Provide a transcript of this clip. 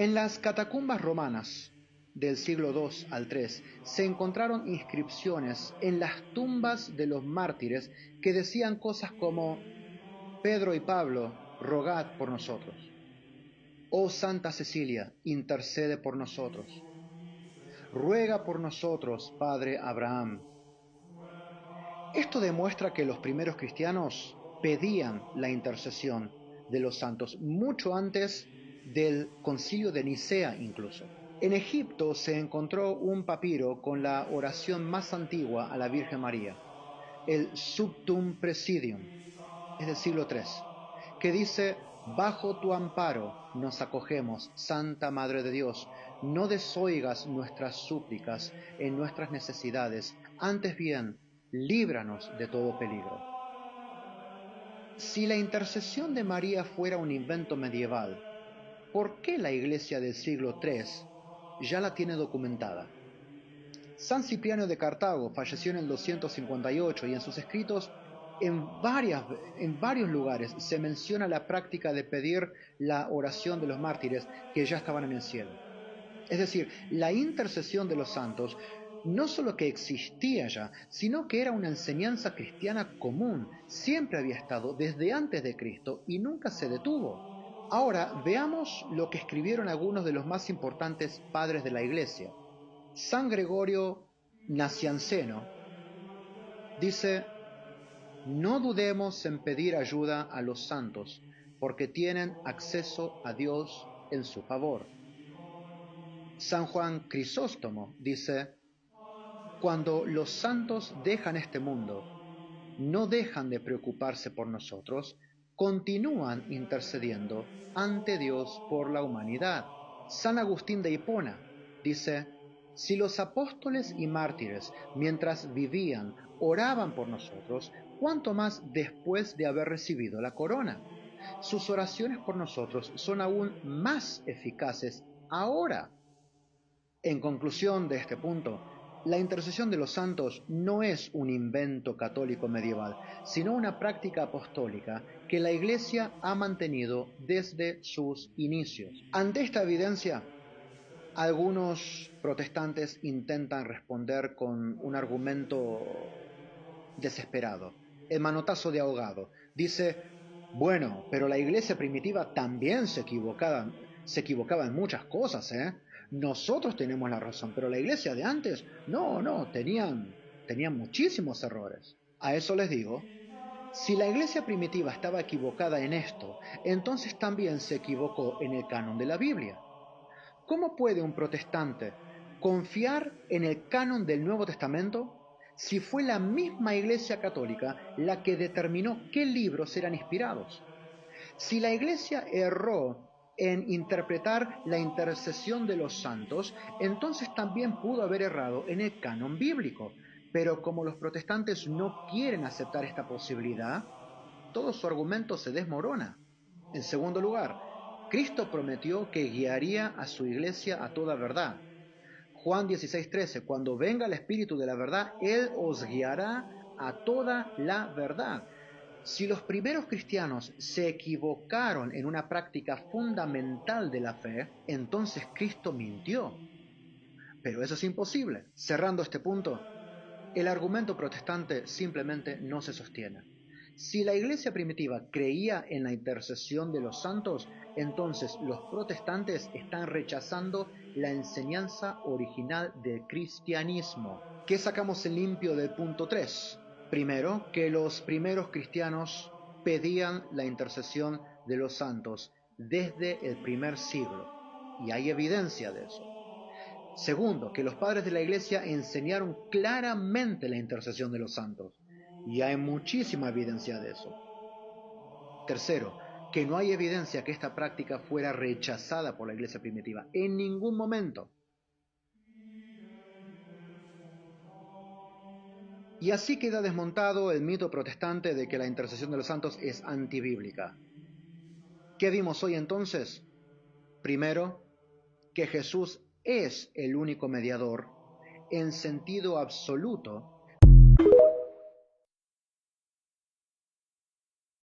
En las catacumbas romanas del siglo II al III se encontraron inscripciones en las tumbas de los mártires que decían cosas como: Pedro y Pablo, rogad por nosotros. Oh Santa Cecilia, intercede por nosotros. Ruega por nosotros, Padre Abraham. Esto demuestra que los primeros cristianos pedían la intercesión de los santos mucho antes del Concilio de Nicea incluso. En Egipto se encontró un papiro con la oración más antigua a la Virgen María, el Subtum Presidium, es del siglo III, que dice: bajo tu amparo nos acogemos, Santa Madre de Dios, no desoigas nuestras súplicas en nuestras necesidades, antes bien, líbranos de todo peligro. Si la intercesión de María fuera un invento medieval, ¿por qué la Iglesia del siglo III ya la tiene documentada? San Cipriano de Cartago falleció en el 258 y en sus escritos en varios lugares se menciona la práctica de pedir la oración de los mártires que ya estaban en el cielo. Es decir, la intercesión de los santos no solo que existía ya, sino que era una enseñanza cristiana común, siempre había estado desde antes de Cristo y nunca se detuvo. Ahora veamos lo que escribieron algunos de los más importantes padres de la Iglesia. San Gregorio Nacianceno dice: no dudemos en pedir ayuda a los santos, porque tienen acceso a Dios en su favor. San Juan Crisóstomo dice: cuando los santos dejan este mundo, no dejan de preocuparse por nosotros, continúan intercediendo ante Dios por la humanidad. San Agustín de Hipona dice: si los apóstoles y mártires, mientras vivían, oraban por nosotros, ¿cuánto más después de haber recibido la corona? Sus oraciones por nosotros son aún más eficaces ahora. En conclusión de este punto, la intercesión de los santos no es un invento católico medieval, sino una práctica apostólica que la Iglesia ha mantenido desde sus inicios. Ante esta evidencia, algunos protestantes intentan responder con un argumento desesperado, el manotazo de ahogado. Dice: bueno, pero la Iglesia primitiva también se equivocaba en muchas cosas, ¿eh? Nosotros tenemos la razón, pero la Iglesia de antes, no, tenían muchísimos errores. A eso les digo: si la Iglesia primitiva estaba equivocada en esto, entonces también se equivocó en el canon de la Biblia. ¿Cómo puede un protestante confiar en el canon del Nuevo Testamento si fue la misma Iglesia Católica la que determinó qué libros eran inspirados? Si la Iglesia erró en interpretar la intercesión de los santos, entonces también pudo haber errado en el canon bíblico. Pero como los protestantes no quieren aceptar esta posibilidad, todo su argumento se desmorona. En segundo lugar, Cristo prometió que guiaría a su iglesia a toda verdad. Juan 16:13, cuando venga el Espíritu de la verdad, Él os guiará a toda la verdad. Si los primeros cristianos se equivocaron en una práctica fundamental de la fe, entonces Cristo mintió. Pero eso es imposible. Cerrando este punto, el argumento protestante simplemente no se sostiene. Si la iglesia primitiva creía en la intercesión de los santos, entonces los protestantes están rechazando la enseñanza original del cristianismo. ¿Qué sacamos en limpio del punto 3? Primero, que los primeros cristianos pedían la intercesión de los santos desde el primer siglo, y hay evidencia de eso. Segundo, que los padres de la Iglesia enseñaron claramente la intercesión de los santos, y hay muchísima evidencia de eso. Tercero, que no hay evidencia que esta práctica fuera rechazada por la Iglesia primitiva en ningún momento. Y así queda desmontado el mito protestante de que la intercesión de los santos es antibíblica. ¿Qué vimos hoy entonces? Primero, que Jesús es el único mediador en sentido absoluto